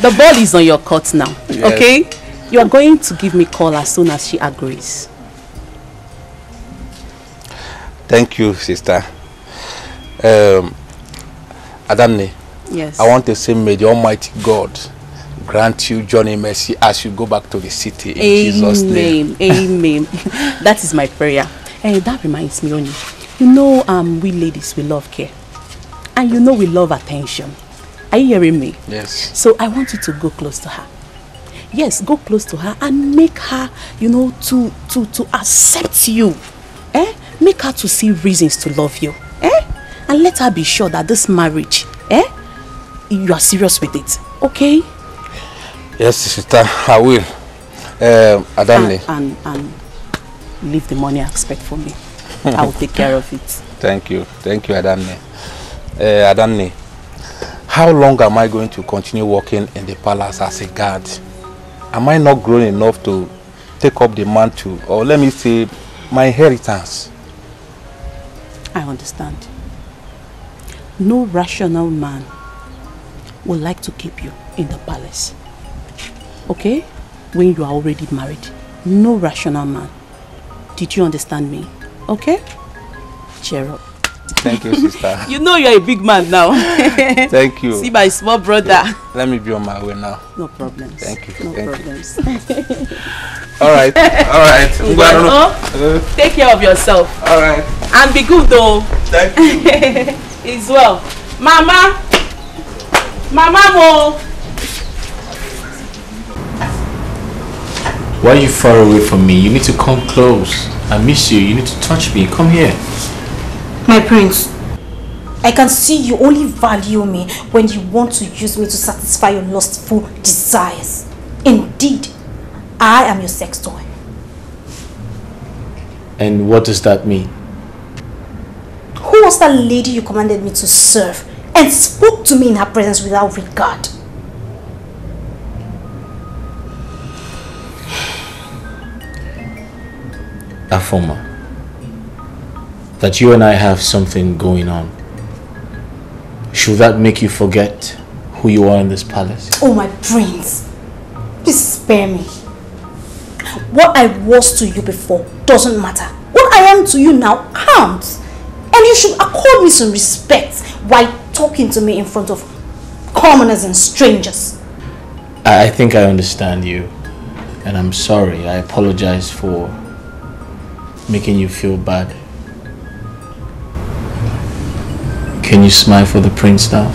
The ball is on your court now. Yes. Okay? You are going to give me a call as soon as she agrees. Thank you, sister. Adamne. Yes. I want to say, may the Almighty God grant you journey mercy as you go back to the city in Jesus' name. Amen. That is my prayer. And that reminds me, Oni. You know, we ladies, we love care. And you know we love attention. Are you hearing me? Yes. So I want you to go close to her. Yes, go close to her and make her, you know, to accept you. Make her to see reasons to love you. And let her be sure that this marriage, you are serious with it. Okay? Yes, sister, I will. Adamne. And leave the money aspect for me. I will take care of it. Thank you, Adamne. Adamne, how long am I going to continue working in the palace as a guard? Am I not grown enough to take up the mantle, or let me say, my inheritance? I understand. No rational man would like to keep you in the palace. Okay? When you are already married. No rational man. Did you understand me? Okay? Cheer up. Thank you, sister. You know you're a big man now. Thank you. See my small brother. Yeah. Let me be on my way now. No problems. Thank you. No problems. All right. Take care of yourself. All right. And be good though. Thank you. As well. Mama Mo. Why are you far away from me? You need to come close. I miss you. You need to touch me. Come here. My prince, I can see you only value me when you want to use me to satisfy your lustful desires. Indeed, I am your sex toy. And what does that mean? Who was that lady you commanded me to serve and spoke to me in her presence without regard? Afoma. That you and I have something going on. Should that make you forget who you are in this palace? Oh, my prince. Please spare me. What I was to you before doesn't matter. What I am to you now counts. And you should accord me some respect while talking to me in front of commoners and strangers. I think I understand you. And I'm sorry. I apologize for making you feel bad. Can you smile for the prince now?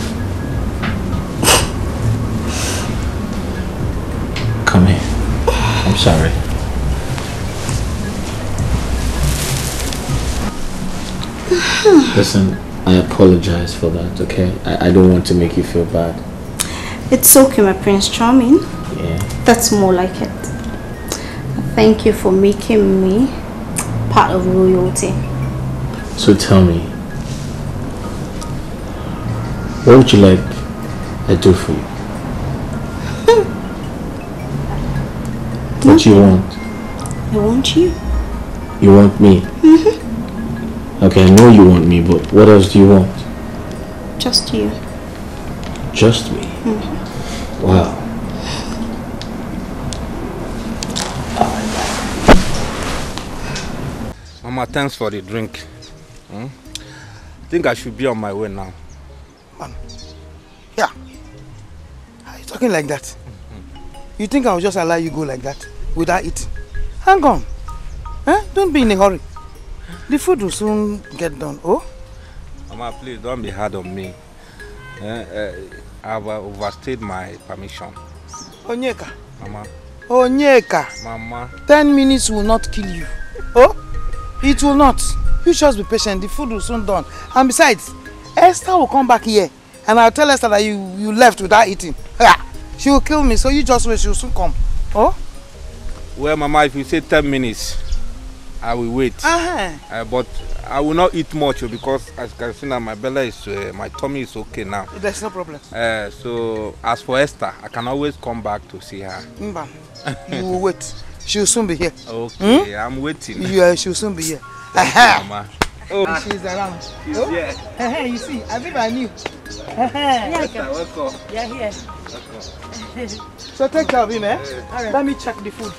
Come here. I'm sorry. Listen, I apologize for that, okay? I don't want to make you feel bad. It's okay, my Prince Charming. Yeah. That's more like it. Thank you for making me part of royalty. So tell me, what would you like I do for you? What do you want? I want you. You want me? Okay, I know you want me, but what else do you want? Just you. Just me? Wow. Mama, thanks for the drink. I think I should be on my way now. Man, yeah. Are you talking like that? You think I'll just allow you go like that without eating? Hang on. Don't be in a hurry. The food will soon get done. Oh? Mama, please don't be hard on me. I've overstayed my permission. Onyeka. Mama. Onyeka. Mama. 10 minutes will not kill you. Oh? It will not. You just be patient. The food will soon done. And besides, Esther will come back here. And I'll tell Esther that you left without eating. She will kill me. So you just wait. She will soon come. Oh? Well, Mama, if you say 10 minutes, I will wait. But I will not eat much because as you can see now, my belly is, my tummy is okay now. There's no problem. So as for Esther, I can always come back to see her. You will wait. She will soon be here. Okay, I'm waiting. She will soon be here. Mama. Oh, she's around. She's here. You see, I think I knew. Esther, welcome. Yeah, here. So take care of him, eh? Right. Let me check the food.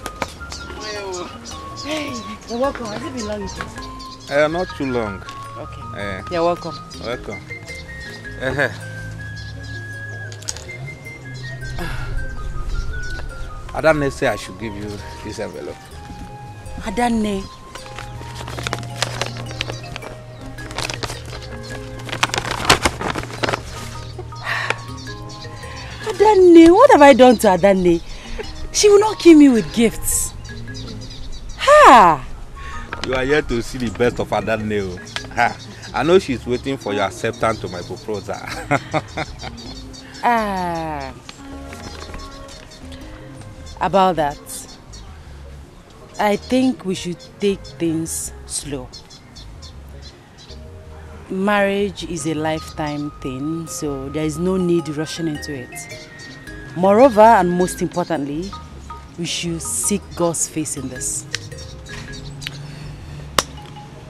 Hey, you're welcome. Has it been long? Not too long. Okay. You're welcome. Welcome. Adane say I should give you this envelope. Adane. Adane, what have I done to Adane? She will not kill me with gifts. Ha! You are here to see the best of Adane. Ha! I know she's waiting for your acceptance to my proposal. About that, I think we should take things slow. Marriage is a lifetime thing, so there is no need rushing into it. Moreover, and most importantly, we should seek God's face in this.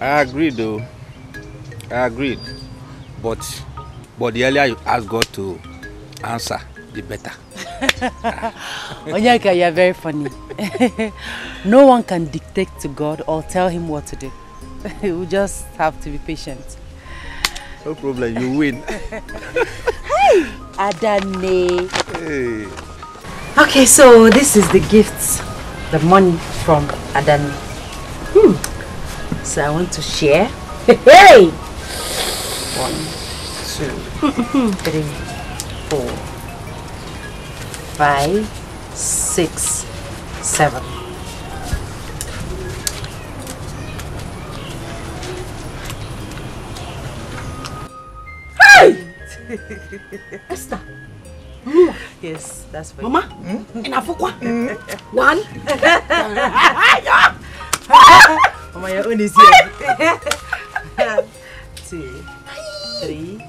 I agree though. I agreed. But the earlier you ask God to answer, the better. Onyeka, you are very funny. No one can dictate to God or tell him what to do. We just have to be patient. No problem, you win. Hey, Adane. Hey. Okay, so this is the gifts, the money from Adane. So I want to share. Hey! 1, 2, 3, 4, 5, 6, 7. Hey! Esther. Yes, that's for Mama? Enough for what? 1. Mama, your own is here. 2, 3,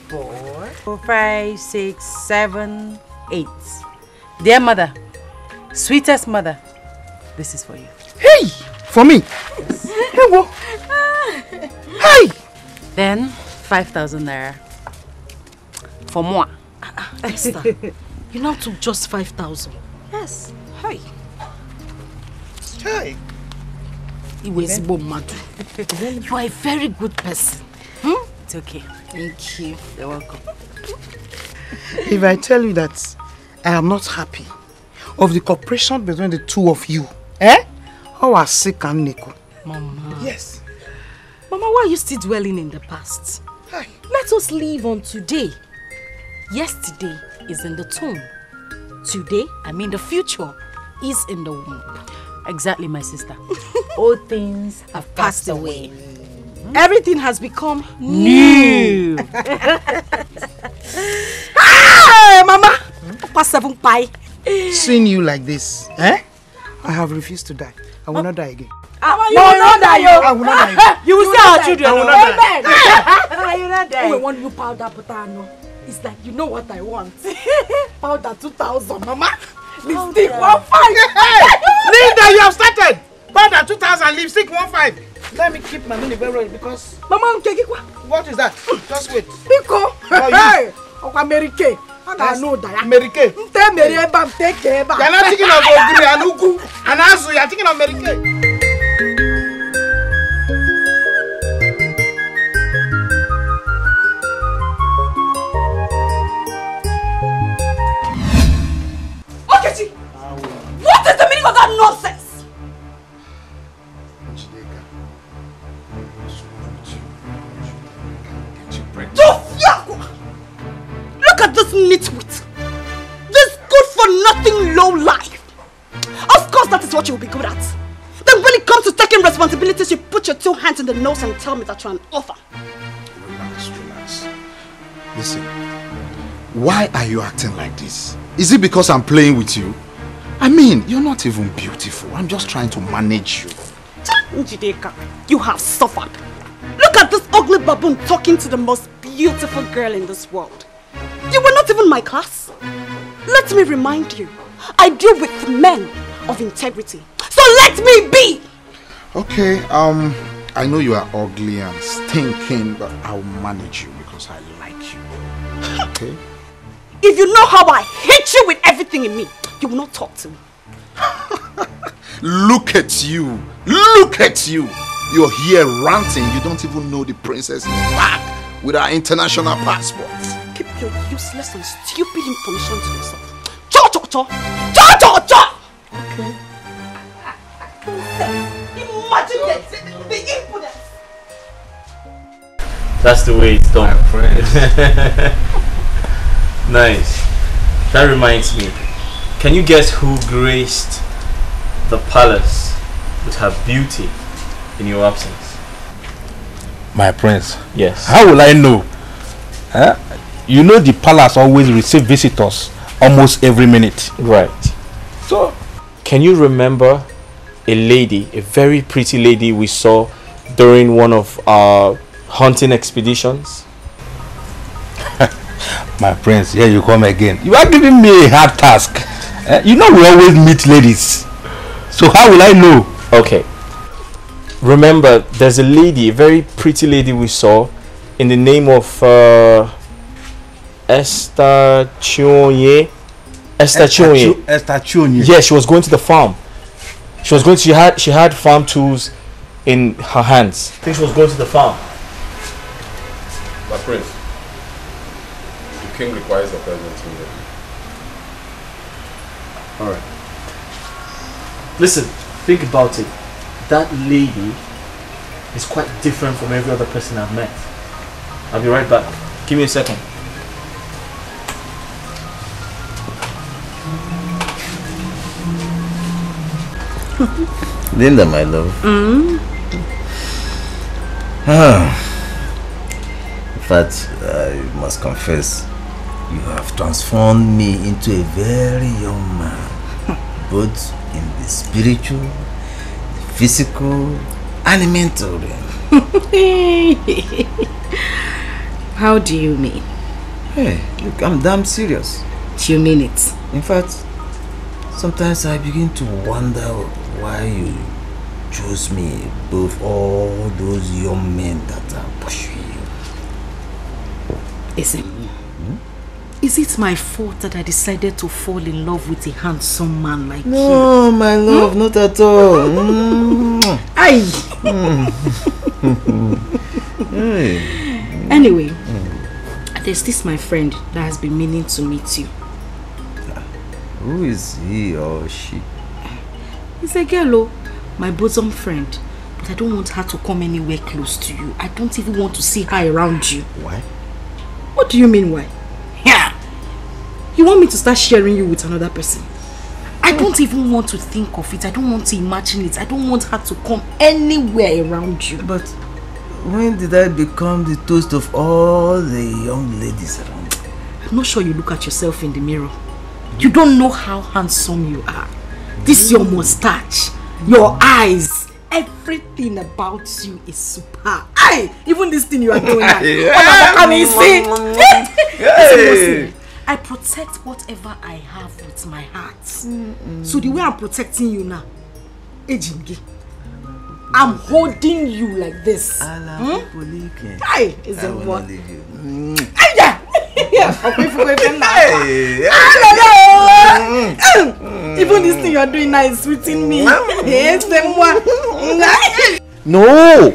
4, 5, 6, 7, 8. Dear mother, sweetest mother, this is for you. Hey! For me? Yes. Hey! Then 5,000 naira for moi. Esther, you now took just 5,000. Yes. Hey. Hey! You are a very good person. It's okay. Thank you. You're welcome. If I tell you that I am not happy of the cooperation between the two of you, how are sick and Nico? Mama. Yes. Mama, why are you still dwelling in the past? Hi. Let us live on today. Yesterday is in the tomb. Today, I mean the future, is in the womb. Exactly, my sister. All things have Passed away. Everything has become new. Hey, Mama! Past 7 pie. Seeing you like this, I have refused to die. I will not die again. You will not die, yo. I will not die again. You will see our children. I will not die. You will not die. Oh, when you powder potano, it's like, you know what I want. Powder 2,000, Mama. Lipstick 1,500. Linda, you have started. Powder 2,000, lipstick 1,500. Let me keep my money very well because... Mama, what is that? Just wait. Pico. Hey, American. I know that. American. You're not thinking of Ogiri and Ugu and Azu. You're thinking of American. What is the meaning of that nonsense? Look at this nitwit. This good-for-nothing low-life. Of course that is what you'll be good at. Then when it comes to taking responsibilities, you put your 2 hands in the nose and tell me that you're an author. Relax. Listen, why are you acting like this? Is it because I'm playing with you? I mean, you're not even beautiful. I'm just trying to manage you. Njideka, you have suffered. Look at this ugly baboon talking to the most beautiful girl in this world. You were not even my class. Let me remind you, I deal with men of integrity. So let me be! Okay, I know you are ugly and stinking, but I'll manage you because I like you. Okay? If you know how I hate you with everything in me, you will not talk to me. Look at you. Look at you. You're here ranting. You don't even know the princess is back with our international passports. Keep your useless and stupid information to yourself. Cha cha cha! Cha cha cha! Okay. Imagine the impudence. That's the way it's done. Nice. That reminds me. Can you guess who graced the palace with her beauty in your absence? My prince. Yes. How will I know? Huh? You know the palace always receive visitors almost every minute. Right. So, can you remember a lady, a very pretty lady we saw during one of our hunting expeditions? My prince, here you come again. You are giving me a hard task. You know we always meet ladies. So how will I know? Okay. Remember, there's a lady, a very pretty lady we saw in the name of Esther Chionye. Esther Chionye. Esther Chionye. Yeah, she was going to the farm. She had farm tools in her hands. I think she was going to the farm. My prince, the king requires a presence immediately. Alright. Listen, think about it. That lady is quite different from every other person I've met. I'll be right back. Give me a second. Linda, my love. In fact, I must confess, you have transformed me into a very young man, both in the spiritual, the physical, and the mental realm. How do you mean? Hey, look, I'm damn serious. Do you mean it? In fact, sometimes I begin to wonder why you chose me above all those young men that are pursuing you. Is it my fault that I decided to fall in love with a handsome man like you? No, my love, not at all. Aye. Anyway, there's this my friend that has been meaning to meet you. Who is he or she? It's a girl, my bosom friend. But I don't want her to come anywhere close to you. I don't even want to see her around you. Why? What do you mean why? Yeah. You want me to start sharing you with another person? I don't even want to think of it. I don't want to imagine it. I don't want her to come anywhere around you. But when did I become the toast of all the young ladies around? I'm not sure you look at yourself in the mirror. You don't know how handsome you are. This your mustache, your eyes, everything about you is superb. Aye, even this thing you are doing now. Listen, I protect whatever I have with my heart. So the way I'm protecting you now, I'm holding you like this. Aye, is it what? Even this thing you're doing now is sweeting me. No!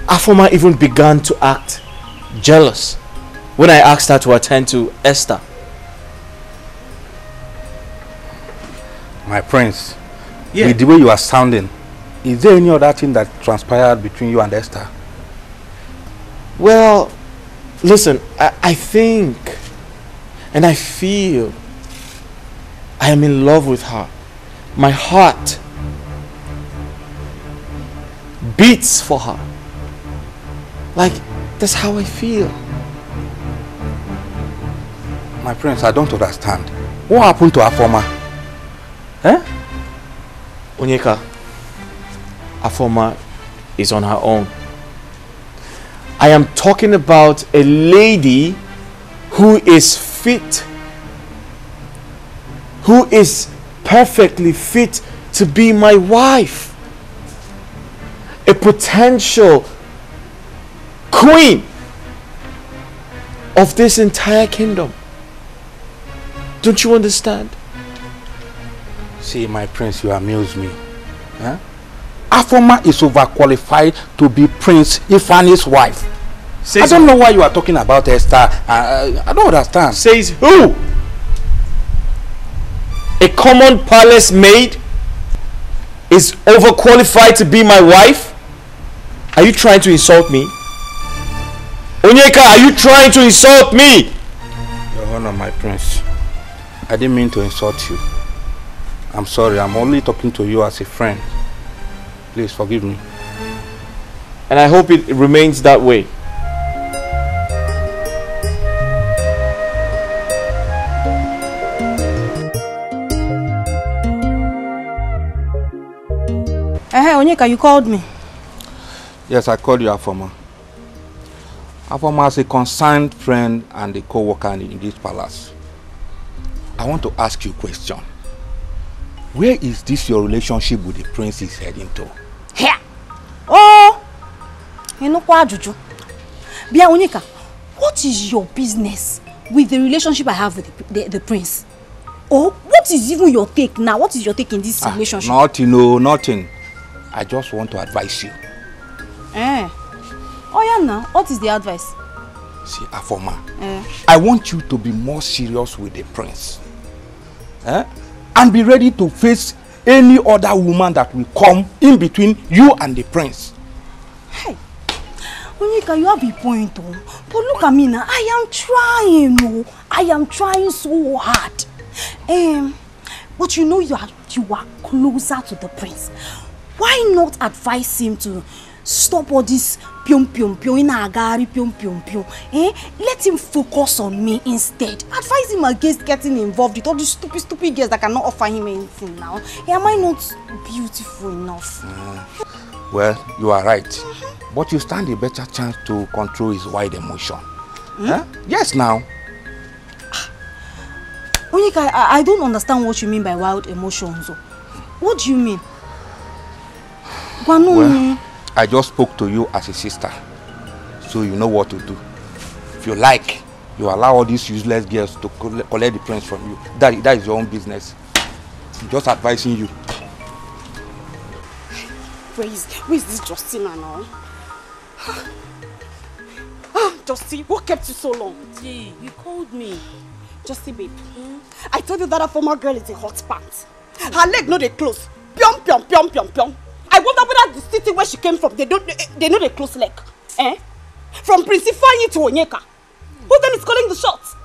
Afoma even began to act jealous when I asked her to attend to Esther. My prince, with the way you are sounding, is there any other thing that transpired between you and Esther? Well, listen, I think and I feel I am in love with her. My heart beats for her. Like, that's how I feel. My prince, I don't understand. What happened to Afoma? Onyeka, Afoma is on her own. I am talking about a lady who is fit, who is perfectly fit to be my wife, a potential queen of this entire kingdom. Don't you understand? See, my prince, you amuse me. Huh? Afoma is overqualified to be Prince Ifani's wife. I don't know why you are talking about Esther. I don't understand. Says who? A common palace maid is overqualified to be my wife? Are you trying to insult me? Onyeka, are you trying to insult me? Your Honor, my prince, I didn't mean to insult you. I'm sorry, I'm only talking to you as a friend. Please forgive me. And I hope it remains that way. Hey, Onyeka, you called me. Yes, I called you Afoma. Afoma is a concerned friend and a co-worker in this palace. I want to ask you a question. Where is this your relationship with the prince is heading to? Here. Oh, you know what, Juju? Bia Onyeka, what is your business with the relationship I have with the prince? Oh, what is even your take now? What is your take in this relationship? Nothing, no, nothing. I just want to advise you. Oh yeah, now what is the advice? See, Afoma, I want you to be more serious with the prince. And be ready to face any other woman that will come in between you and the prince. Hey, Onyeka, you have a point, oh. But look at me now. I am trying, oh. I am trying so hard. But you know you are closer to the prince. Why not advise him to stop all this pium pium pium in agari pium pium pium? Let him focus on me instead. Advise him against getting involved with all these stupid girls that cannot offer him anything now. Am I not beautiful enough? Well, you are right. But you stand a better chance to control his wild emotion. Yes, now. Onyeka, I don't understand what you mean by wild emotions. What do you mean? Well, I just spoke to you as a sister, so you know what to do. If you like, you allow all these useless girls to collect the prince from you. That is your own business. I'm just advising you. Where is this Justina now? Justy, what kept you so long? Gee, you called me. Justy, babe. I told you that a former girl is a hot pants. Her leg no they close. Pyong pyong pyong pyong pyong. I wonder whether the city where she came from, they know they close leg. From Prince Ifeanyi to Onyeka. Who then is calling the shots?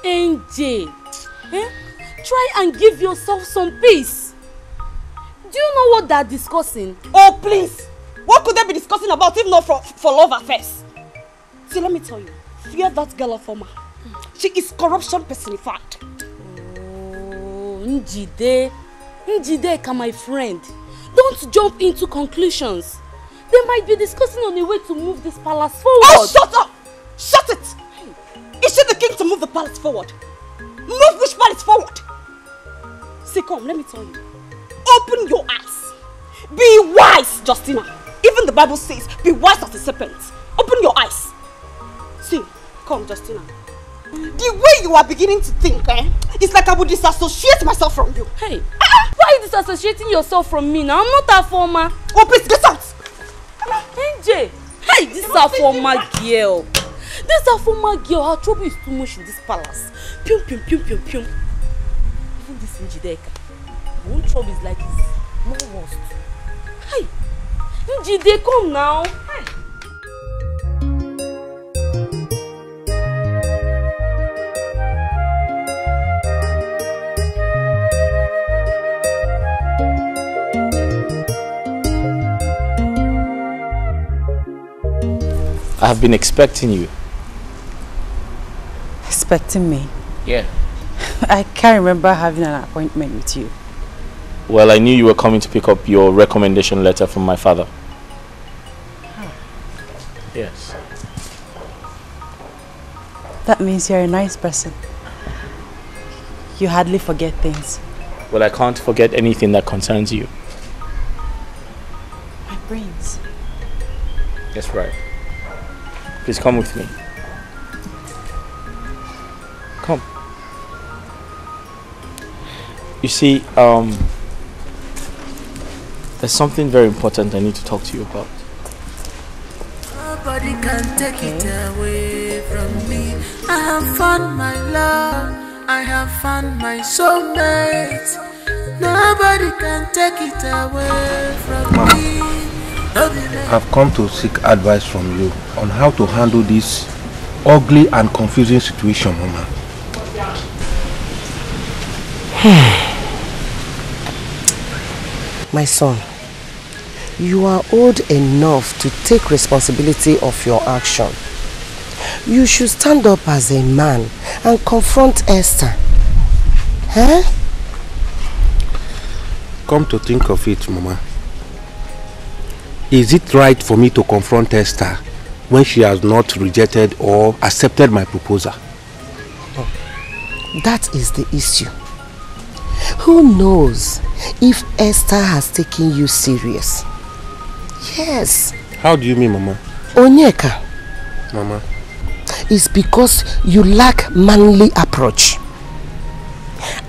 NJ, try and give yourself some peace. Do you know what they're discussing? Oh, please. What could they be discussing about if not for love affairs? See, let me tell you. Fear that girl of Oma. She is corruption personified. Oh, Njideka, my friend. Don't jump into conclusions. They might be discussing on a way to move this palace forward. Oh, shut up! Shut it! Is she the king to move the palace forward? Move which palace forward? See, come, let me tell you. Open your eyes. Be wise, Justina. Even the Bible says, be wise as a serpent. Open your eyes. See, come, Justina. The way you are beginning to think, it's like I would disassociate myself from you. Hey, why are you disassociating yourself from me now? I'm not a former. Oh, please, get out! NJ, hey, this is a former girl. This is a former girl. Her trouble is too much in this palace. Pium, pium, pium, pium, pium. Even this Njideka. Her own trouble is like this. No worst. Hey, Njide, come now. Hey. I have been expecting you. Expecting me? Yeah. I can't remember having an appointment with you. Well, I knew you were coming to pick up your recommendation letter from my father. Huh. Yes. That means you're a nice person. You hardly forget things. Well, I can't forget anything that concerns you. My brains. That's right. Please come with me. Come. You see, there's something very important I need to talk to you about. Nobody can take it away from me. I have found my love. I have found my soulmate. Nobody can take it away from me. I've come to seek advice from you on how to handle this ugly and confusing situation, Mama. My son, you are old enough to take responsibility of your action. You should stand up as a man and confront Esther. Huh? Come to think of it, Mama. Is it right for me to confront Esther when she has not rejected or accepted my proposal? That is the issue. Who knows if Esther has taken you serious? Yes. How do you mean, Mama? Onyeka. Mama. It's because you lack manly approach.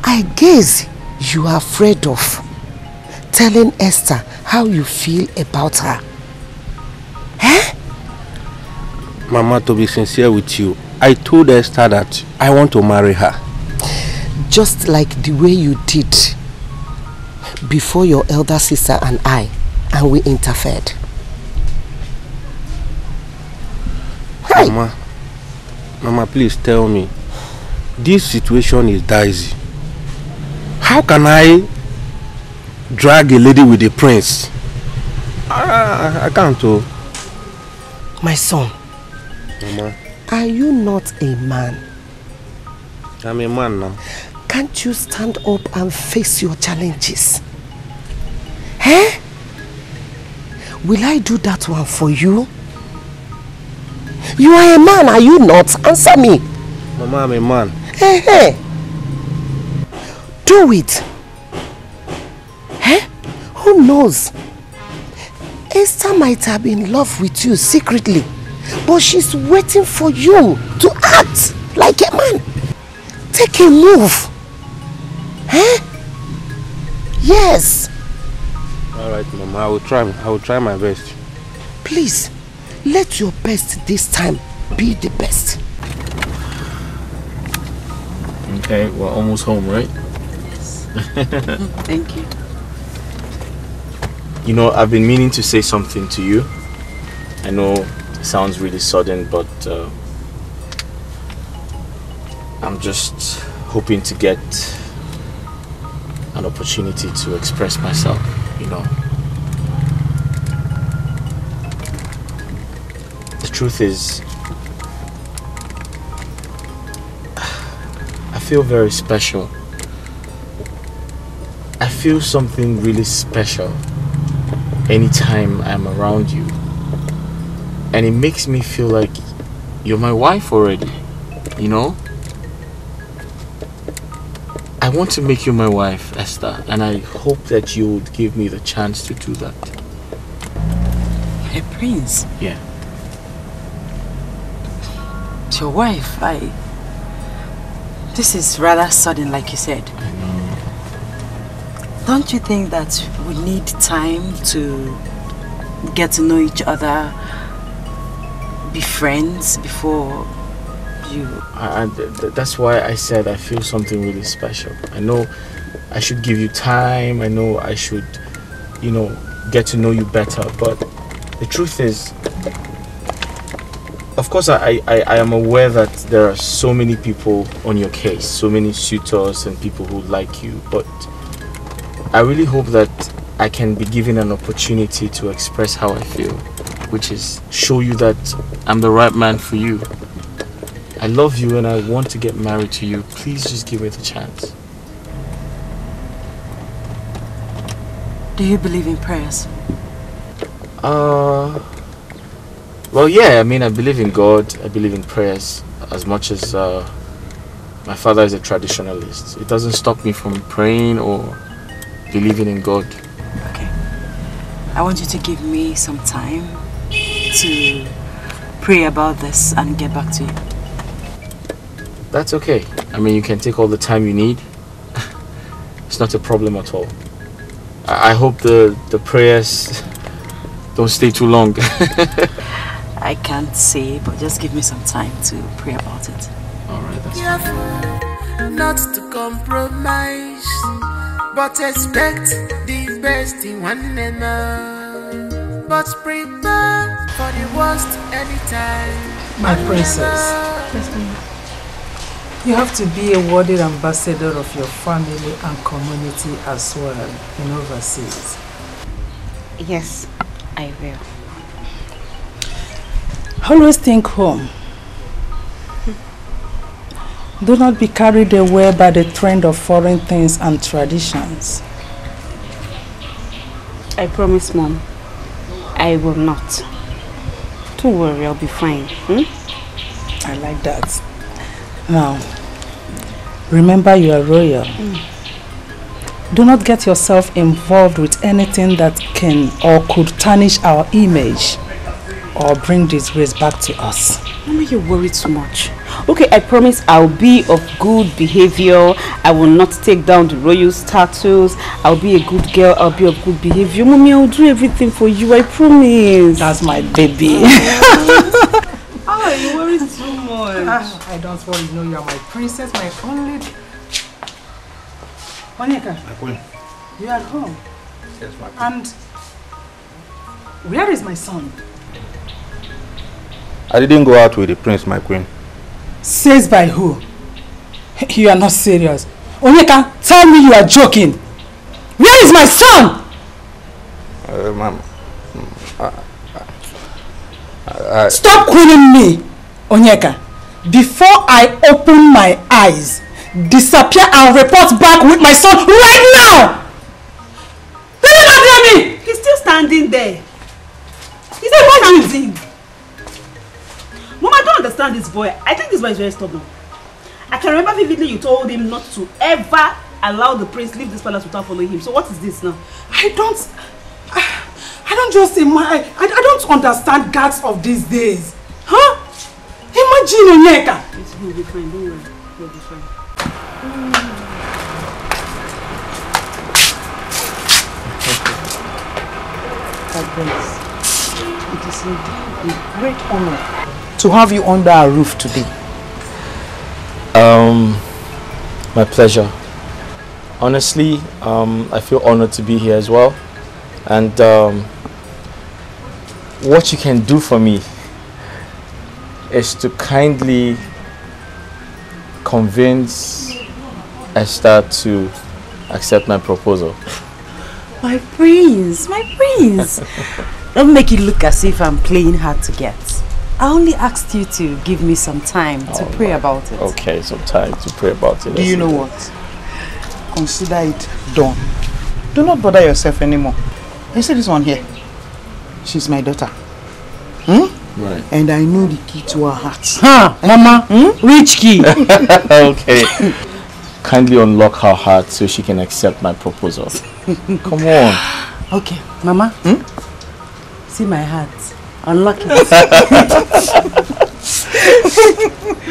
I guess you are afraid of telling Esther how you feel about her. Eh? Mama, to be sincere with you, I told Esther that I want to marry her. Just like the way you did before your elder sister and I, and we interfered. Hey. Mama, please tell me. This situation is dicey. How can I drag a lady with a prince? I can't. Oh. My son. Mama. Are you not a man? I'm a man now. Can't you stand up and face your challenges? Eh? Will I do that one for you? You are a man, are you not? Answer me. Mama, I'm a man. Hey, hey. Do it. Eh? Who knows? Esther might have been in love with you secretly, but she's waiting for you to act like a man. Take a move. Eh? Yes. Alright, Mama, I will try my best. Please, let your best this time be the best. Okay, we're almost home, right? Yes. Thank you. You know, I've been meaning to say something to you. I know it sounds really sudden, but I'm just hoping to get an opportunity to express myself, you know. The truth is, I feel very special. I feel something really special anytime I'm around you. And it makes me feel like you're my wife already, you know? I want to make you my wife, Esther, and I hope that you would give me the chance to do that. Hey, Prince. Yeah. It's your wife. This is rather sudden, like you said. I know. Don't you think that we need time to get to know each other, be friends before you... That's why I said I feel something really special. I know I should give you time. I know I should, you know, get to know you better. But the truth is, of course, I am aware that there are so many people on your case, so many suitors and people who like you. But I really hope that I can be given an opportunity to express how I feel, which is show you that I'm the right man for you. I love you and I want to get married to you. Please just give me the chance. Do you believe in prayers? Well, yeah, I mean, I believe in God. I believe in prayers as much as my father is a traditionalist. It doesn't stop me from praying or believing in God. Okay. I want you to give me some time to pray about this and get back to you. That's okay. I mean, you can take all the time you need. It's not a problem at all. I hope the prayers don't stay too long. I can't say, but just give me some time to pray about it. Alright, that's fine. Not to compromise, but expect the best in one another. But prepare for the worst anytime. My princess, you have to be a worthy ambassador of your family and community as well in overseas. Yes, I will. Always think home. Do not be carried away by the trend of foreign things and traditions. I promise, Mom. I will not. Don't worry, I'll be fine. I like that. Now, remember you are royal. Do not get yourself involved with anything that can or could tarnish our image or bring disgrace back to us. Mama, you worry too much. Okay, I promise I'll be of good behavior. I will not take down the royal status. I'll be a good girl. I'll be of good behavior. Mommy, I'll do everything for you. I promise. That's my baby. Oh, you worry too much. I don't worry. You know you are my princess, my only... Onyeka, My queen. you are at home. Yes, my queen. And where is my son? I didn't go out with the prince, my queen. Says by who? You are not serious. Onyeka, tell me you are joking. Where is my son? Ma'am. Stop calling me, Onyeka. Before I open my eyes, disappear and report back with my son right now! Did you not hear me? He's still standing there. He's a virgin. Mom, I don't understand this boy. I think this boy is very stubborn. I can remember vividly you told him not to ever allow the prince leave this palace without following him. So what is this now? I don't just imagine. I don't understand guards of these days. Huh? Imagine Onyeka. He'll be fine, don't worry. He'll be fine. It is indeed a great honor to have you under our roof today. My pleasure. Honestly, I feel honored to be here as well. And what you can do for me is to kindly convince Esther to accept my proposal. My prince, my prince. Don't make it look as if I'm playing hard to get. I only asked you to give me some time to pray about it. Okay, some time to pray about it. Do you know what? Consider it done. Do not bother yourself anymore. You see this one here? She's my daughter. Right. And I know the key to her heart. Huh, Mama? Which key? Okay. Kindly unlock her heart so she can accept my proposal. Come on. Okay, Mama. See my heart. Unlock it.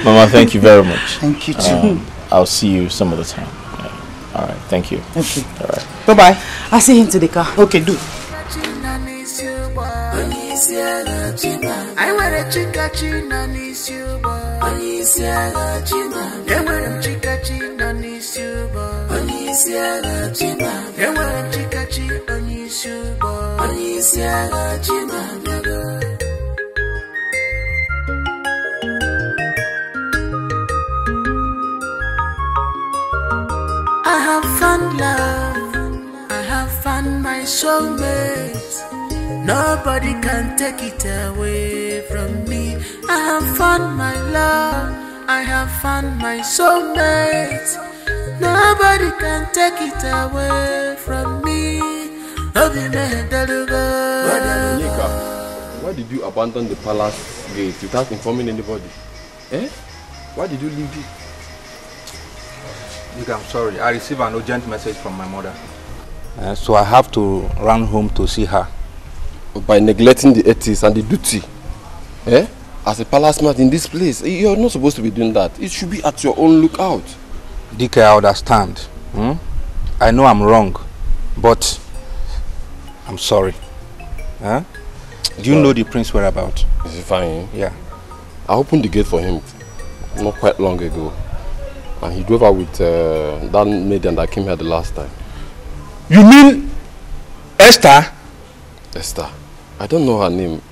Mama, thank you very much. Thank you too. I'll see you some other time. Yeah. All right, thank you. Okay. All right. Bye-bye. I'll see him to the car. Okay, do. I wear a chica china nisuba. Onisia chima. They wear a chica china nisuba. Onisia chima. They wear a chica china nisuba. Onisia chima. I have found love. I have found my soulmate. Nobody can take it away from me. I have found my love. I have found my soulmate. Nobody can take it away from me. Why did you abandon the palace gate without informing anybody? Eh? Why did you leave it? Dikeh, I'm sorry. I received an urgent message from my mother. So I have to run home to see her. By neglecting the ethics and the duty. Eh? As a palace man in this place, you're not supposed to be doing that. It should be at your own lookout. Dikeh, I understand. I know I'm wrong, but I'm sorry. Huh? Do you know the prince whereabouts? Is he fine? Yeah. I opened the gate for him not quite long ago. And he drove out with that maiden that came here the last time. You mean Esther? Esther. I don't know her name.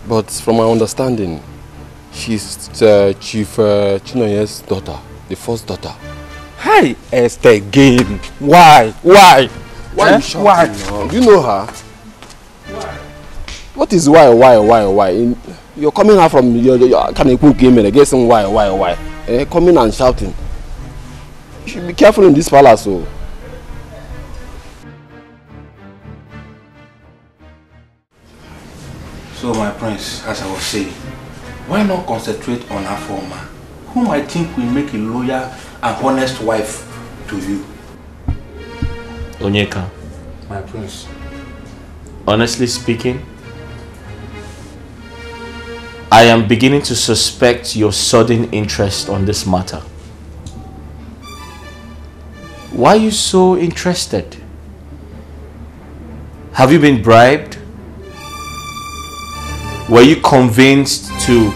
But from my understanding, she's Chief Chinonye's daughter. The first daughter. Hi, Esther again. Why? Why? Why you shouting now? Do you know her? Why? What is why? You're coming out from your Kanekun game and guessing why? Coming and shouting. You should be careful in this palace. So my prince, as I was saying, why not concentrate on Afoma, whom I think will make a loyal and honest wife to you? Onyeka. My prince. Honestly speaking, I am beginning to suspect your sudden interest on this matter. Why are you so interested? Have you been bribed? Were you convinced to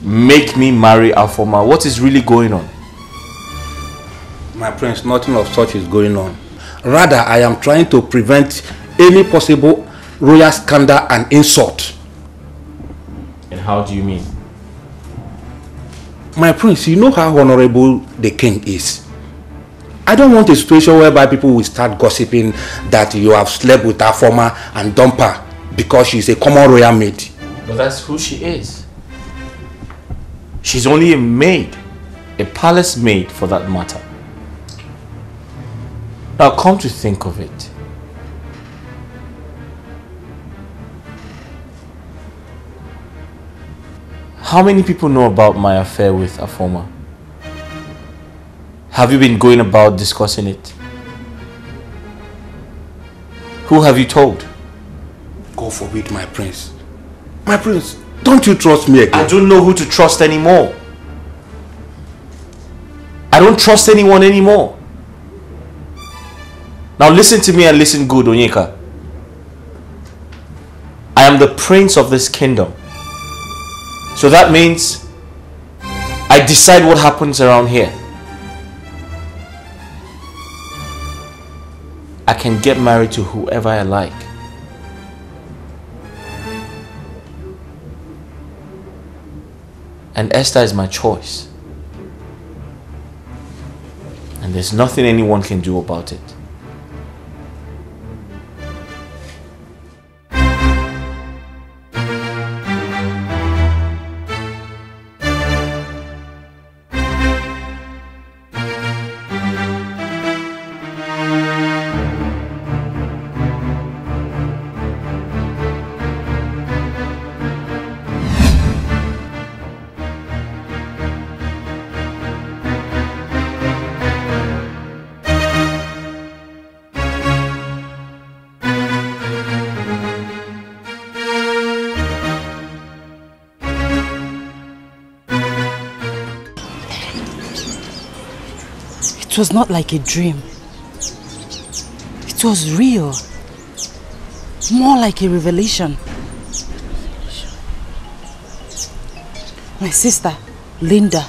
make me marry Afoma? What is really going on? My prince, nothing of such is going on. Rather, I am trying to prevent any possible royal scandal and insult. And how do you mean? My prince, you know how honorable the king is. I don't want a situation whereby people will start gossiping that you have slept with Afoma and dumped her because she's a common royal maid. But that's who she is. She's only a maid, a palace maid for that matter. Now come to think of it, how many people know about my affair with Afoma? Have you been going about discussing it? Who have you told? God forbid, my prince. My prince, don't you trust me again? I don't know who to trust anymore. I don't trust anyone anymore. Now listen to me and listen good, Onyeka. I am the prince of this kingdom. So that means I decide what happens around here. I can get married to whoever I like. And Esther is my choice. And there's nothing anyone can do about it. It was not like a dream. It was real. More like a revelation. My sister, Linda,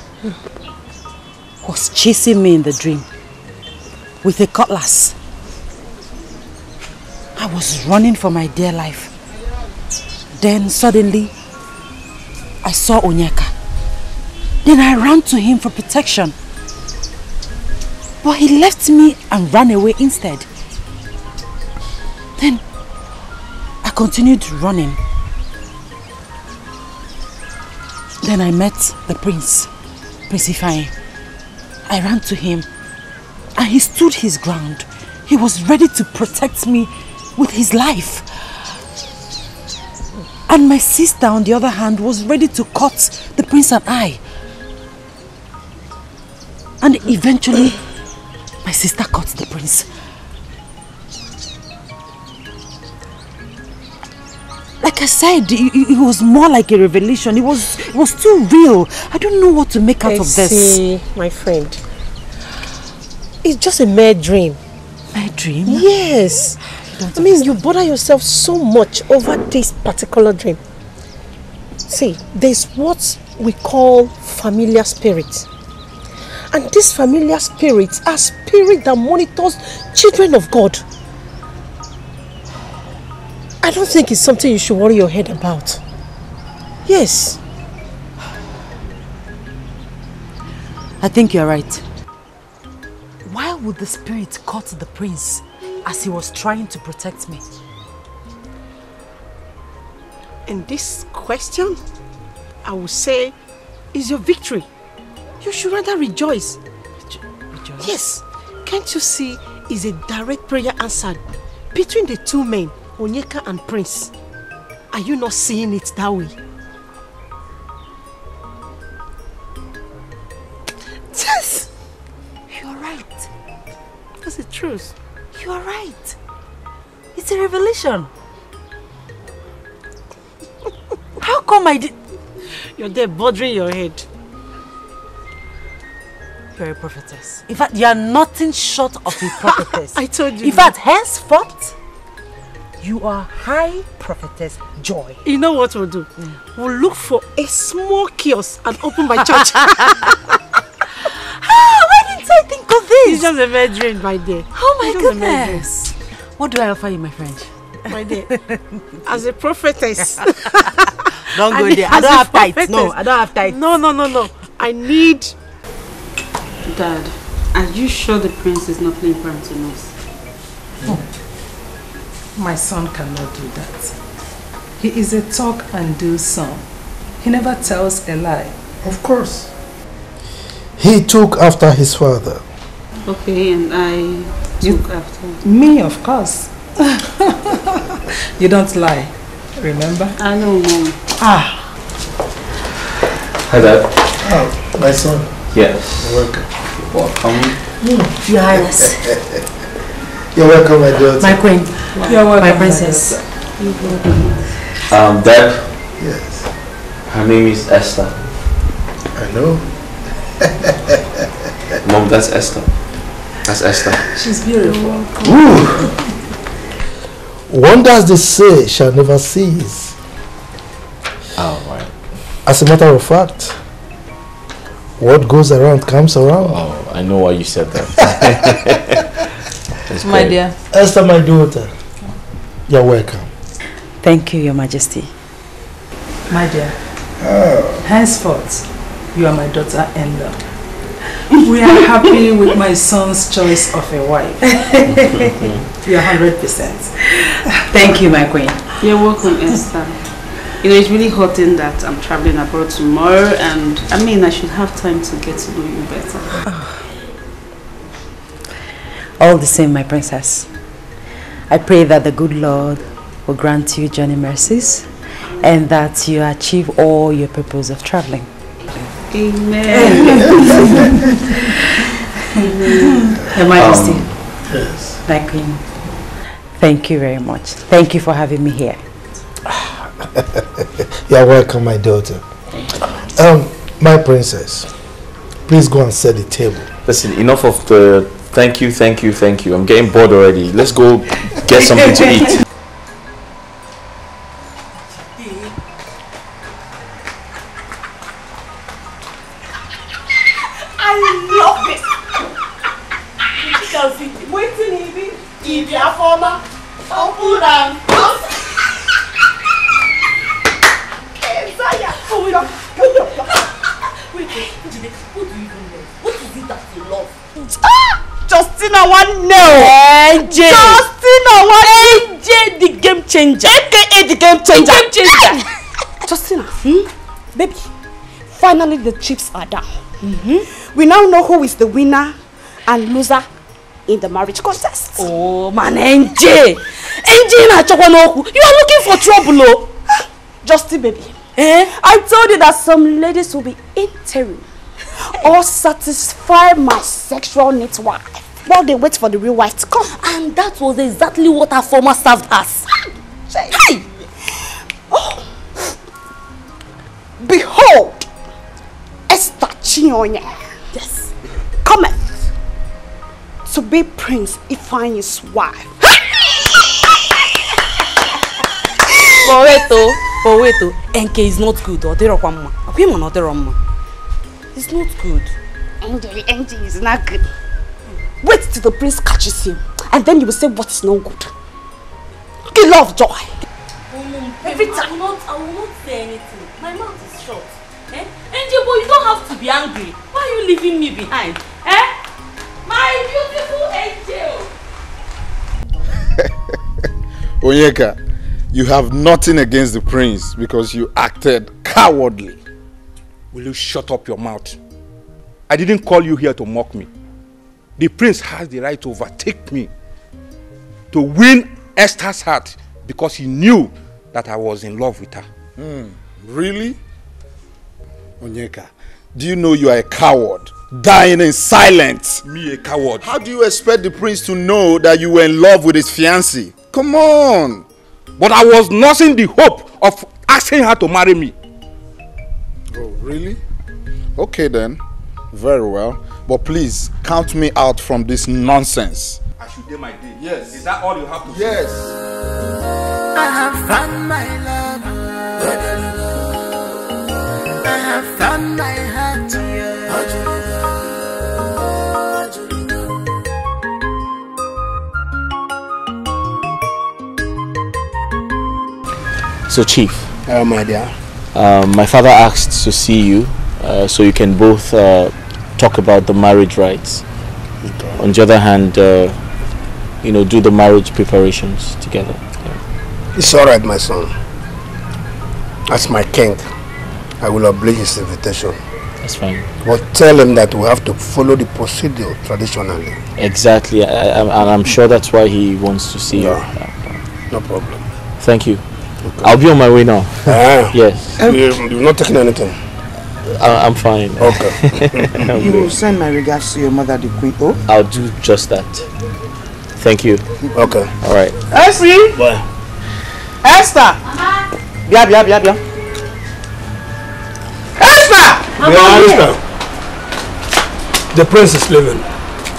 was chasing me in the dream with a cutlass. I was running for my dear life. Then suddenly, I saw Onyeka. Then I ran to him for protection. But he left me and ran away instead. Then I continued running. Then I met the prince, Prince Ifeanyi. I ran to him and he stood his ground. He was ready to protect me with his life. And my sister, on the other hand, was ready to cut the prince and I. And eventually, my sister cut the prince. Like I said, it was more like a revelation. It was too real. I don't know what to make out of this. See, my friend, It's just a mere dream. Mere dream? Yes. I mean, you bother yourself so much over this particular dream. See, there's what we call familiar spirits. And these familiar spirits are spirits that monitors children of God. I don't think it's something you should worry your head about. Yes. I think you're right. Why would the spirit cut the prince as he was trying to protect me? And this question, I would say, is your victory. You should rather rejoice. Rejoice? Yes. Can't you see is a direct prayer answered between the two men, Onyeka and Prince? Are you not seeing it that way? Yes! You're right. That's the truth. You are right. It's a revelation. How come I did... You're there bothering your head. You're a prophetess. In fact, you are nothing short of a prophetess. I told you. In fact, henceforth, you are high prophetess Joy. You know what we'll do? We'll look for a small kiosk and open my church. Why didn't I think of this? It's just a mere dream, my dear. Oh my goodness. What do I offer you, my friend? My dear, as a prophetess. Don't go there. I don't have tithes. No, I don't have tithes. No. I need... Dad, are you sure the prince is not playing pranks on us? Oh. My son cannot do that. He is a talk and do son. He never tells a lie. Of course. He took after his father. Okay, and I took after. Me, of course. You don't lie, remember? I know, Mom. Hi, Dad. Oh, my son. Yes. You're welcome. Welcome. Your Highness. You're welcome, my daughter. My queen. You're welcome, my princess. Dad. Yes. Her name is Esther. I know. Mom, that's Esther. That's Esther. She's beautiful. Ooh. Wonders they say shall never cease. Oh, right. As a matter of fact, what goes around comes around. Oh, I know why you said that. My dear. Esther, my daughter, you're welcome. Thank you, Your Majesty. My dear, henceforth, you are my daughter-in-law. We are happy with my son's choice of a wife. You are 100%. Thank you, my queen. You're welcome, Esther. You know, it's really hurting that I'm traveling abroad tomorrow, and I mean, I should have time to get to know you better. All the same, my princess. I pray that the good Lord will grant you journey mercies and that you achieve all your purpose of traveling. Amen. Your Majesty. Yes. My queen. Thank you very much. Thank you for having me here. You're welcome, my daughter. My princess, please go and set the table. Listen, enough of the thank you. I'm getting bored already. Let's go get something to eat. I love this. Waiting, Evie. If you're former, open and What do you even know? What is it that you love? Justina one no. AJ. Justina one AJ the game changer. AKA the game changer. The game changer. Justina, baby, finally the chips are down. We now know who is the winner and loser in the marriage contest. Oh man, NJ. NJ na chokwa. You are looking for trouble, oh. Justin, baby. I told you that some ladies will be interim or satisfy my sexual needs while they wait for the real wife to come. And that was exactly what our former served us. Hey! Oh. Behold, Esther Chionya. Yes. Cometh to be Prince Ifeanyi's wife. But wait, NK is not good. It's not good. NJ is not good. Wait till the prince catches him, and then you will say what is not good. Kill love joy. Every time. I will not say anything. My mouth is shut. NJ, boy, you don't have to be angry. Why are you leaving me behind? My beautiful angel. Onyeka, you have nothing against the prince because you acted cowardly. Will you shut up your mouth? I didn't call you here to mock me. The prince has the right to overtake me, to win Esther's heart because he knew that I was in love with her. Really? Onyeka, do you know you are a coward, dying in silence? Me a coward? How do you expect the prince to know that you were in love with his fiancée? Come on! But I was nursing the hope of asking her to marry me. Oh, really? Okay then. Very well. But please, count me out from this nonsense. I should do my day. Yes. Is that all you have to say? Yes. I have found my love. I have found my heart. So Chief, my dear, my father asked to see you so you can both talk about the marriage rites. Okay. On the other hand, you know, do the marriage preparations together. Yeah. It's all right, my son. As my king, I will oblige his invitation. That's fine. But tell him that we have to follow the procedure traditionally. Exactly, and I'm sure that's why he wants to see you. No problem. Thank you. Okay. I'll be on my way now. Yes. You're not taking anything? I'm fine. Okay. You will send my regards to your mother, the Queen. Oh? I'll do just that. Thank you. Okay. All right. Esri! Bye. Esther! Bia. Esther! Esther! The prince is leaving.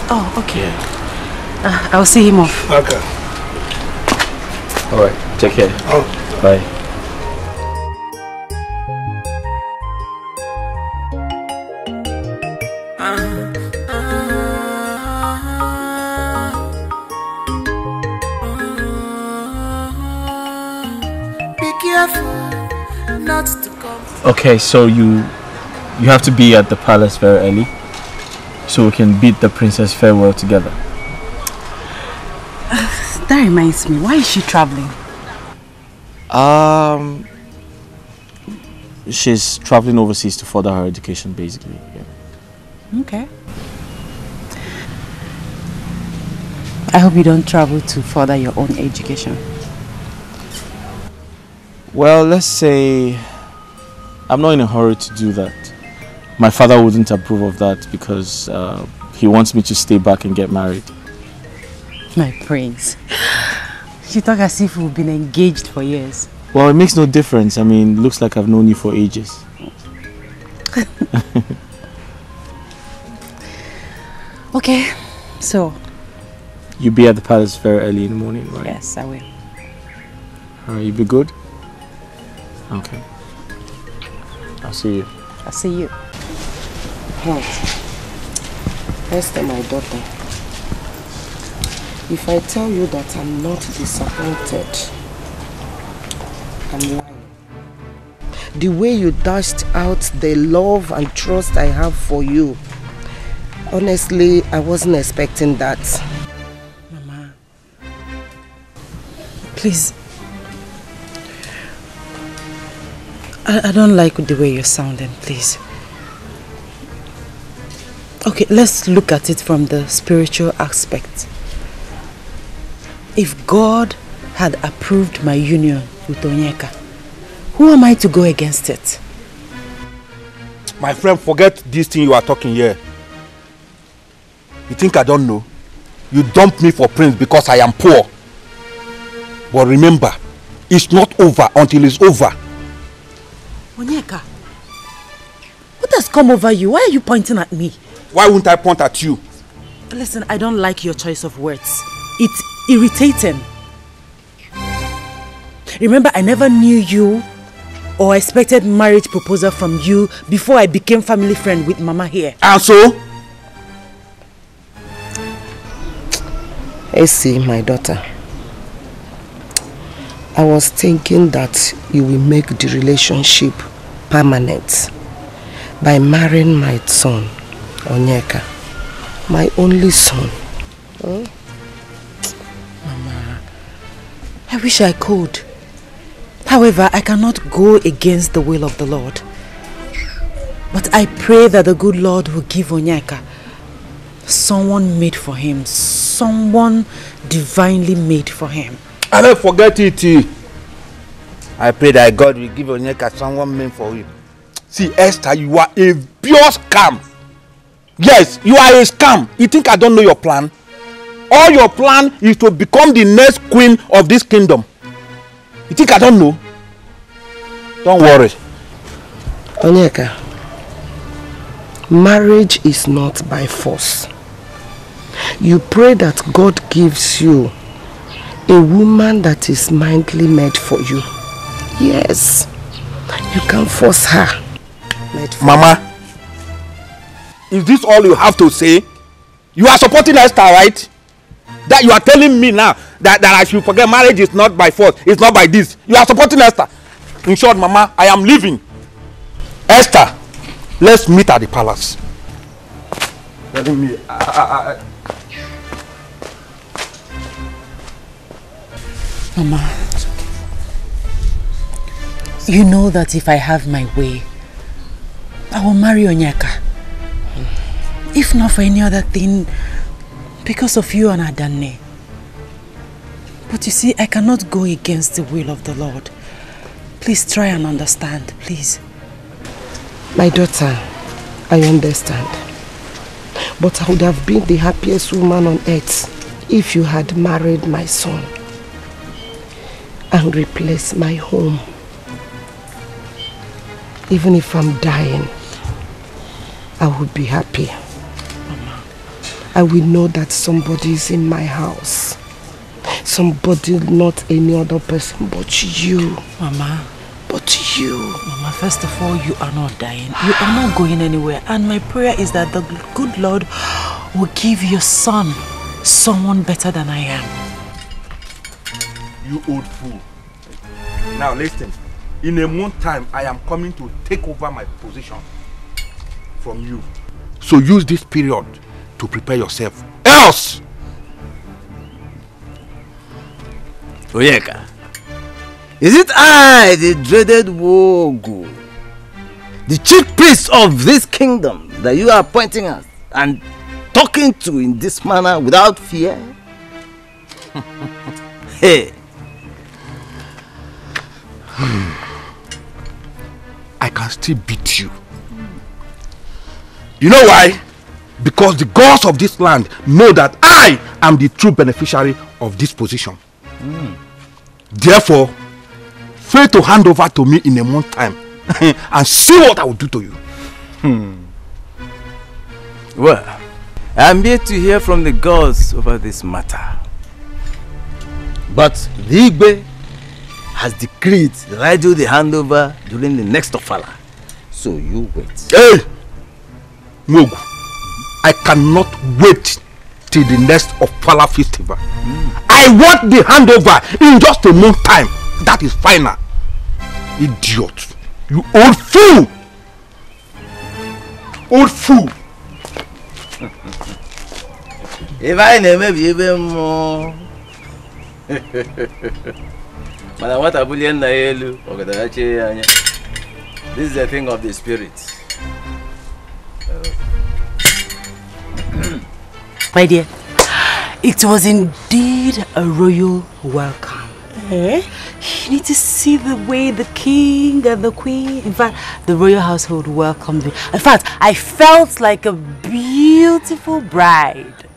Oh, okay. I'll see him off. Okay. All right. Take care. Oh. Bye. Not to come. Okay, so you have to be at the palace very early so we can bid the princess farewell together. That reminds me, why is she traveling? She's traveling overseas to further her education, basically. Yeah. Okay. I hope you don't travel to further your own education. Well, let's say I'm not in a hurry to do that. My father wouldn't approve of that because he wants me to stay back and get married. My prince. You talk as if we've been engaged for years. Well, it makes no difference. I mean, looks like I've known you for ages. Okay, so... You'll be at the palace very early in the morning, right? Yes, I will. Alright, you be good? Okay. I'll see you. I'll see you. What? Esther, my daughter. If I tell you that I'm not disappointed, I'm lying. The way you dashed out the love and trust I have for you, honestly, I wasn't expecting that. Mama, please. I don't like the way you're sounding, please. Okay, let's look at it from the spiritual aspect. If God had approved my union with Onyeka, who am I to go against it? My friend, forget this thing you are talking here. You think I don't know? You dumped me for Prince because I am poor. But remember, it's not over until it's over. Onyeka, what has come over you? Why are you pointing at me? Why wouldn't I point at you? Listen, I don't like your choice of words. It's irritating. Remember, I never knew you or expected marriage proposal from you before I became family friend with Mama here. And so? See, my daughter, I was thinking that you will make the relationship permanent by marrying my son, Onyeka, my only son. Mama, I wish I could. However, I cannot go against the will of the Lord. But I pray that the good Lord will give Onyeka someone made for him, someone divinely made for him. I don't forget it. I pray that God will give Onyeka someone made for him. See, Esther, you are a pure scam. Yes, you are a scam. You think I don't know your plan? All your plan is to become the next queen of this kingdom. You think I don't know? Don't worry. Onyeka, marriage is not by force. You pray that God gives you a woman that is mindly made for you. Yes, you can force her. Mama, is this all you have to say? You are supporting Esther, right? That you are telling me now that I should forget marriage is not by force, it's not by this. You are supporting Esther. In short, Mama, I am leaving. Esther, let's meet at the palace. Mama, you know that if I have my way, I will marry Onyeka. If not for any other thing, because of you and Adanne. But you see, I cannot go against the will of the Lord. Please try and understand, please. My daughter, I understand. But I would have been the happiest woman on earth if you had married my son and replaced my home. Even if I'm dying, I would be happy. Mama. I will know that somebody is in my house. Somebody, not any other person but you. Mama. But you. Mama, first of all, you are not dying. You are not going anywhere. And my prayer is that the good Lord will give your son someone better than I am. You old fool. Now listen. In a month time, I am coming to take over my position from you. So use this period to prepare yourself. Else! Onyeka, is it I, the dreaded Wogu, the chief priest of this kingdom, that you are pointing at and talking to in this manner without fear? Hey! I can still beat you. You know why? Because the gods of this land know that I am the true beneficiary of this position. Therefore, fail to hand over to me in a month time and see what I will do to you. Well, I am yet to hear from the gods over this matter. But the Igbe has decreed that I do the handover during the next Ofala. So you wait. Hey! Mogu, I cannot wait till the next Ofala festival. I want the handover in just a month time. That is final. Idiot. You old fool! Old fool! If I never be even more. What a bullion this is a thing of the spirit. My dear, it was indeed a royal welcome. You need to see the way the king and the queen, in fact, the royal household welcomed me. In fact, I felt like a beautiful bride.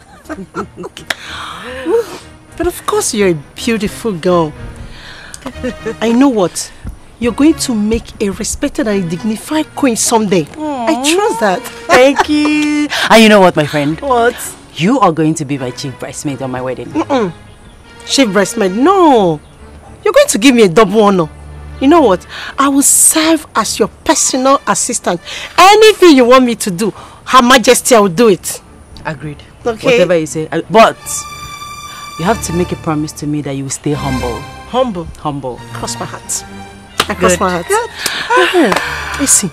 But of course you're a beautiful girl. I know what. You're going to make a respected and dignified queen someday. I trust that. Thank you. And you know what, my friend? What? You are going to be my chief bridesmaid on my wedding. Chief bridesmaid, no. You're going to give me a double honor. You know what? I will serve as your personal assistant. Anything you want me to do, Her Majesty, I will do it. Agreed. Okay. Whatever you say. But you have to make a promise to me that you will stay humble. Humble? Humble. Cross my heart. I cross my heart. Good. Listen,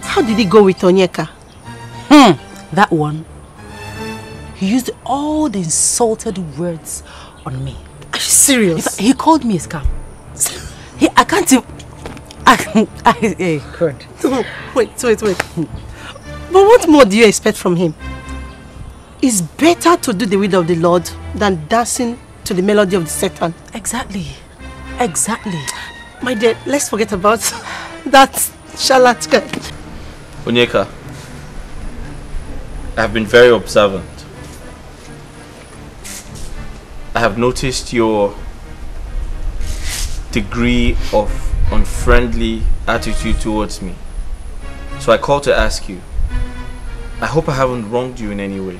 how did it go with Onyeka? That one. He used all the insulted words on me. Are you serious? He called me a scam. I can't even... Hey, God. Wait. But what more do you expect from him? It's better to do the will of the Lord than dancing to the melody of the Satan. Exactly. My dear, let's forget about that charlatan. Onyeka, I have been very observant. I have noticed your degree of unfriendly attitude towards me. So I called to ask you, I hope I haven't wronged you in any way.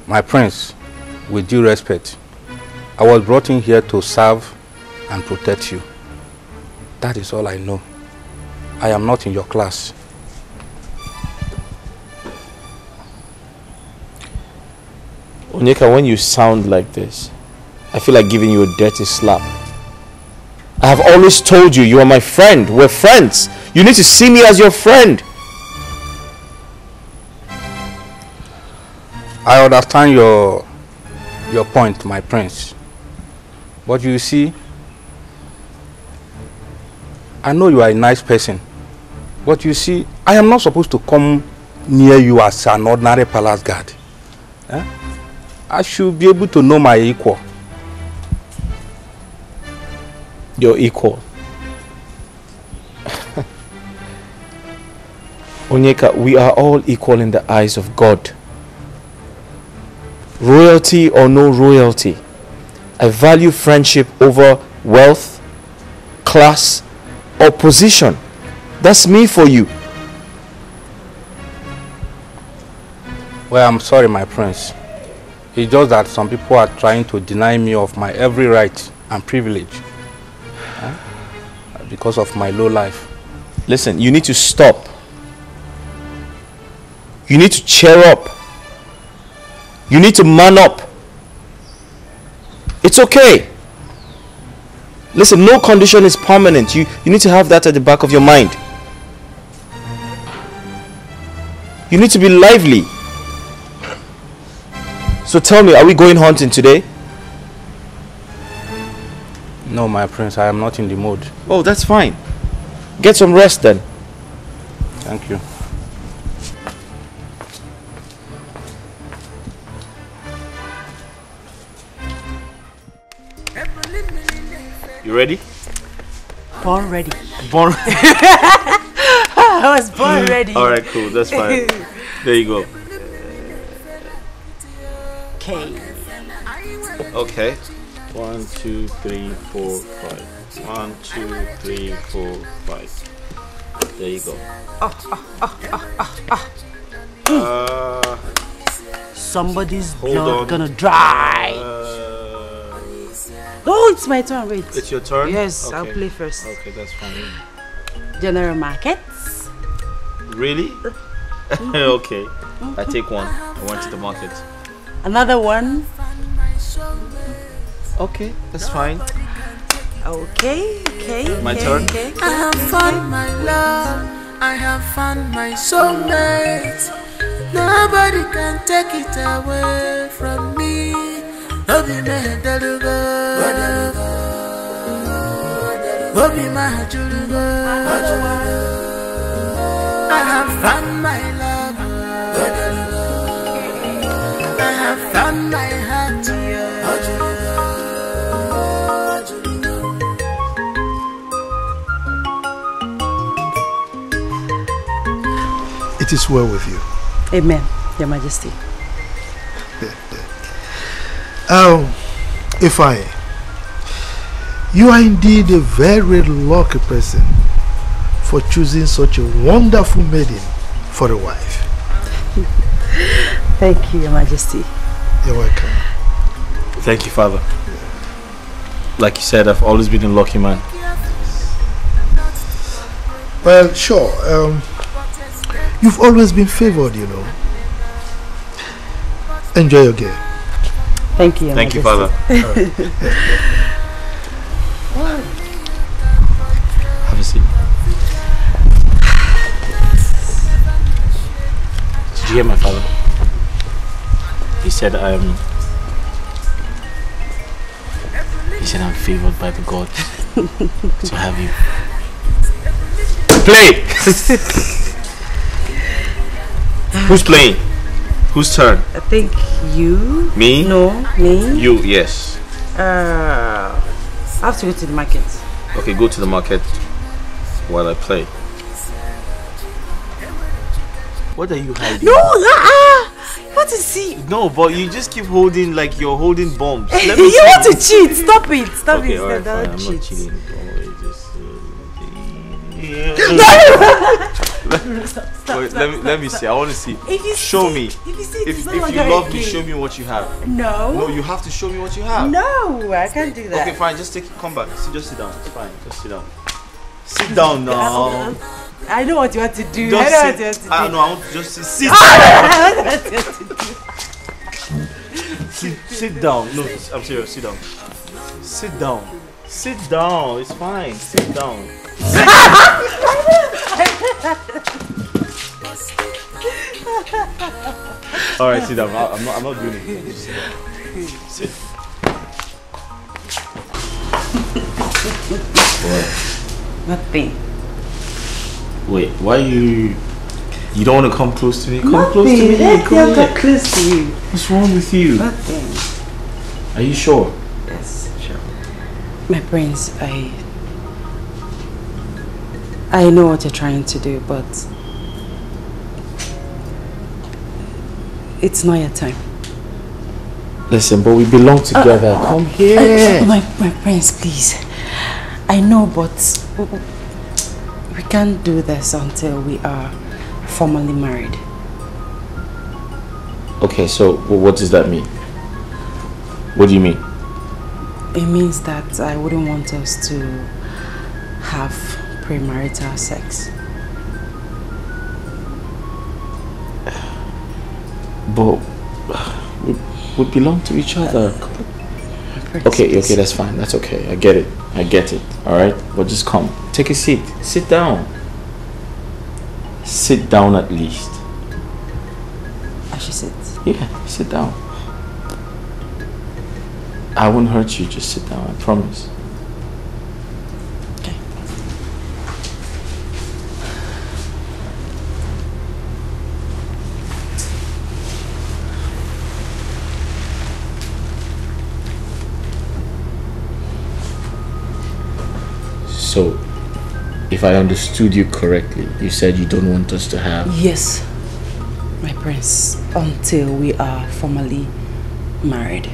My prince, with due respect, I was brought in here to serve and protect you. That is all I know. I am not in your class. Onyeka, when you sound like this, I feel like giving you a dirty slap. I have always told you, you are my friend. We're friends. You need to see me as your friend. I understand your point, my prince. But you see, I know you are a nice person. But you see, I am not supposed to come near you as an ordinary palace guard. I should be able to know my equal. Your equal. Onyeka, we are all equal in the eyes of God. Royalty or no royalty, I value friendship over wealth, class, or position. That's me for you. Well, I'm sorry, my prince. It's just that some people are trying to deny me of my every right and privilege because of my low life. Listen, you need to stop. You need to cheer up. You need to man up. It's okay. Listen, no condition is permanent. You need to have that at the back of your mind. You need to be lively. So tell me, are we going hunting today? No, my prince, I am not in the mood. Oh, that's fine. Get some rest then. Thank you. You ready? Born ready. Born. I was born ready. All right, cool. That's fine. There you go. Okay. 1, 2, 3, 4, 5. 1, 2, 3, 4, 5. There you go. Somebody's hold blood on. gonna dry. Oh, it's my turn. Wait. It's your turn? Yes, Okay. I'll play first. Okay, that's fine. General markets. Really? Okay. I take one. I went to the market. Another one. Okay, that's fine. Okay. My turn. I have found my love. I have found my soulmate. Nobody can take it away from me. Obi me delugo, Obi my julugo. I have found my love. I have found my heart. It is well with you. Amen, Your Majesty. Ifeanyi, you are indeed a very lucky person for choosing such a wonderful maiden for a wife. Thank you, Your Majesty. You're welcome. Thank you, Father. Like you said, I've always been a lucky man. Well, sure. You've always been favored, you know. Enjoy your girl. Thank you, Your Thank Majesty. you, Father. Have a seat. Did you hear my father? He said I'm favored by the gods to have you. Play! Who's playing? Whose turn? I think you. Me? No, me. You, yes. I have to go to the market. Okay, go to the market while I play. What are you hiding? No, what is he? No, but you just keep holding like you're holding bombs. You want to cheat? Stop it! Stop Okay, it! alright, Don't fine. I'm cheat. not cheating. Wait, let me see. I want to see. Show me. If you love me, show me what you have. No. No, you have to show me what you have. No, I can't do that. Okay, fine. Just take it. Come back. Just sit down. It's fine. Just sit down. Sit down now. I know what you want to do. Just I know sit. what you want to do. I want to just sit. Sit down. No, I'm serious. Sit down. Sit down. Sit down. It's fine. Sit down. All right, sit down. I'm not doing it. Just sit down. Sit. Nothing. Wait, why you don't want to come close to me? Come Nothing. close to me. Let's Come here. get close to you. What's wrong with you? Nothing. Are you sure? Yes, sure. My prince, I know what you're trying to do, but it's not your time. Listen, but we belong together. Come here. My prince, please. I know, but we can't do this until we are formally married. Okay, so what does that mean? What do you mean? It means that I wouldn't want us to have premarital sex. But we belong to each other. Okay, that's fine. That's okay. I get it. All right, but just come. Take a seat. Sit down. Sit down at least. I should sit. Yeah, sit down. I won't hurt you. Just sit down. I promise. Okay. So, if I understood you correctly, you said you don't want us to have... Yes, my prince, until we are formally married.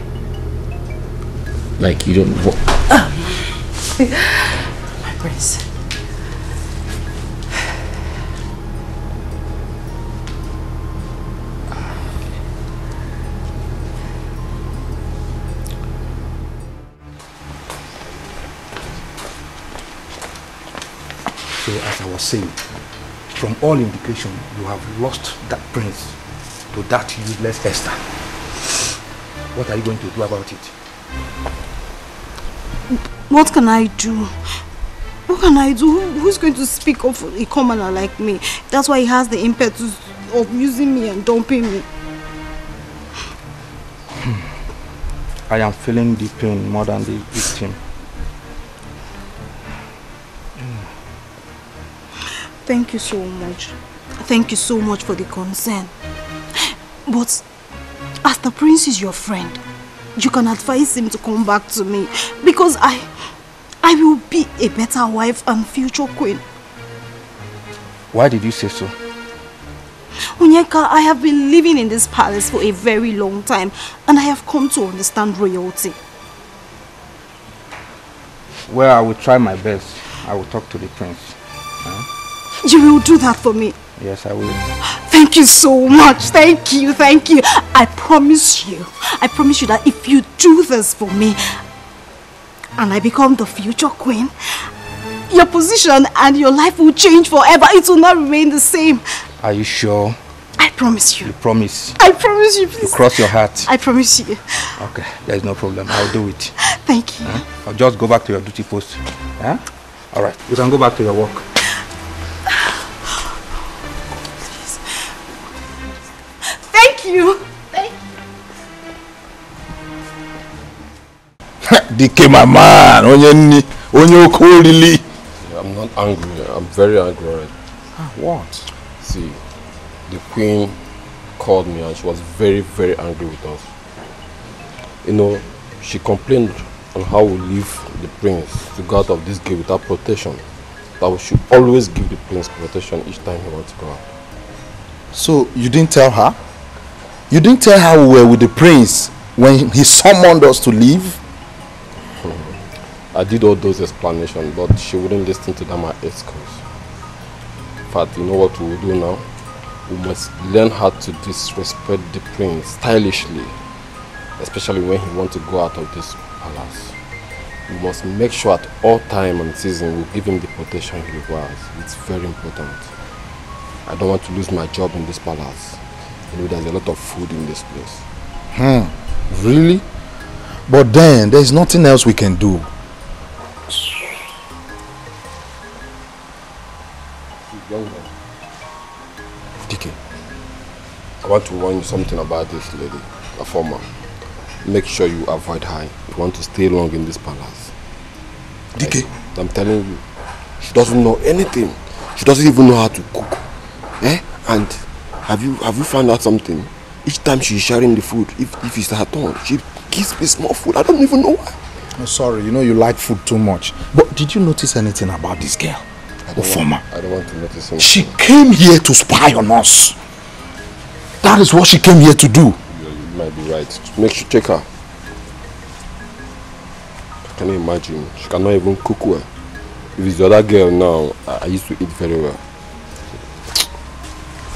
Like you don't want... My prince. So as I was saying, from all indication, you have lost that prince to that useless Esther. What are you going to do about it? What can I do? What can I do? Who's going to speak up for a commoner like me? That's why he has the impetus of using me and dumping me. I am feeling the pain more than the victim. Thank you so much. Thank you so much for the concern. But as the prince is your friend, you can advise him to come back to me, because I will be a better wife and future queen. Why did you say so? Onyeka, I have been living in this palace for a very long time, and I have come to understand royalty. Well, I will try my best. I will talk to the prince. You will do that for me? Yes, I will. Thank Thank you so much. Thank you. I promise you that if you do this for me and I become the future queen, your position and your life will change forever. It will not remain the same. Are you sure? I promise you. You promise? I promise you, please. You cross your heart? I promise you. Okay, there is no problem. I'll do it. Thank you. I'll just go back to your duty post. Huh? All right, you can go back to your work. Thank you. Dikeh, my man. Onye I'm not angry. I'm very angry already. What? See, the queen called me and she was very, very angry with us. You know, she complained on how we leave the prince to go out of this gate without protection. That we should always give the prince protection each time he wants to go out. So you didn't tell her? You didn't tell her we were with the prince when he summoned us to leave? I did all those explanations, but she wouldn't listen to them at excuse. In fact, you know what we will do now? We must learn how to disrespect the prince stylishly, especially when he wants to go out of this palace. We must make sure at all time and season we give him the protection he requires. It's very important. I don't want to lose my job in this palace. You know, there's a lot of food in this place. Really? But then, there's nothing else we can do. Dikeh, I want to warn you something about this lady, a former. Make sure you avoid her. You want to stay long in this palace. Dikeh, I'm telling you, she doesn't know anything. She doesn't even know how to cook. And have you found out something? Each time she's sharing the food, if it's her turn, she gives me small food. I don't even know why. I'm sorry, you know you like food too much. But did you notice anything about this girl? I don't want to notice anything. She came here to spy on us. That is what she came here to do. You might be right. Make sure check her. Can you imagine? She cannot even cook well. If it's the other girl now, I used to eat very well.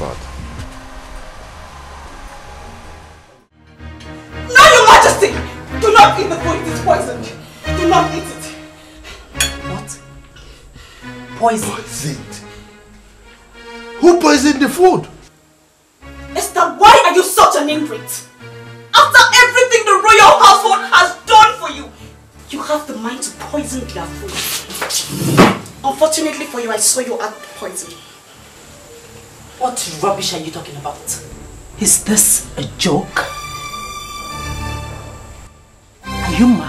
But No, Your Majesty! Do not eat the food. It is poisoned. Do not eat it. What? Poison? Poisoned? Who poisoned the food? Esther, why are you such an ingrate? After everything the royal household has done for you, you have the mind to poison their food. Unfortunately for you, I saw you add poison. What rubbish are you talking about? Is this a joke? Are you mad?